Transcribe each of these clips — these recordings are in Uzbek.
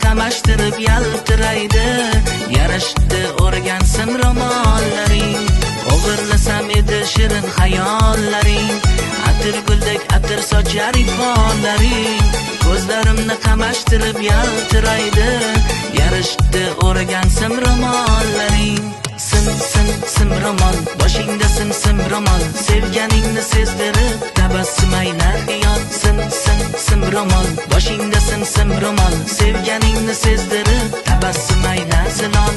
qamashtirib yaltiraydi. Yarashdi o'rgan sim romollaring, o'g'irlasam edi shirin xayollaring. Atir guldek atir sochar ifonlaring, ko'zlarimni qamashtirib yaltiraydi. Yarashdi o'rgan sim romollaring. Sim romol, boshingda sim romol, sevganingni sezdirib tabassum aylar xiyol. Sim romol, boshingda sim romol, sevganingni sezdirib tabassum aylar zilol.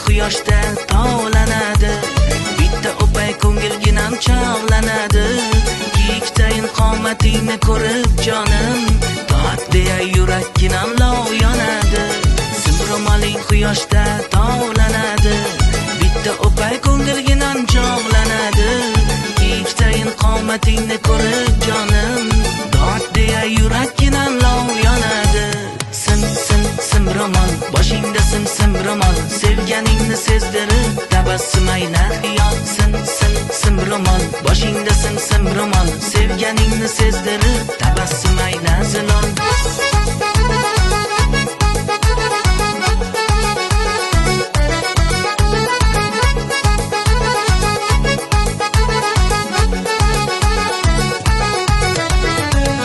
Quyoshda tovlanadi, bitta o'pay ko'ngilginam chog'lanadi. Kiyikdayin qomatingni ko'rib jonim, toat deya yurakginam lov yonadi. Sim romoling quyoshda tovlanadi, bitta o'pay ko'ngilginam chog'lanadi. Kiyikdayin qomatingni ko'rib jonim, toat deya yurakginam lov yonadi. Sim romol, boshingda sim romol, sevganingni sezdirib tabassum aylar xiyol. Sim romol, boshingda sim romol, sevganingni sezdirib tabassum aylar zilol.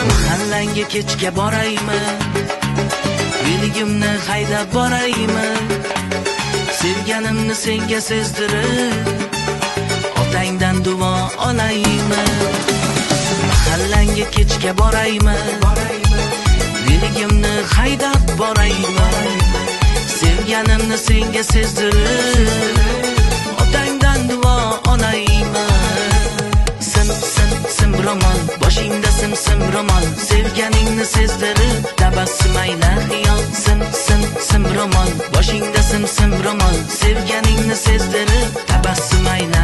Mahallangga kechga boraymi, Veligimni haydab boraymi, sevganimni senga sezdirib otangdan duo olaymi. Mahallangga kechga boraymi, Veligimni haydab boraymi, sevganimni senga sezdirib otangdan duo olaymi. Sim romol, boshingda sim romol, sevganingni sezdirib tabassum aylar xiyol. Sim romol, boshingda sim romol, sevganingni sezdirib tabassum aylar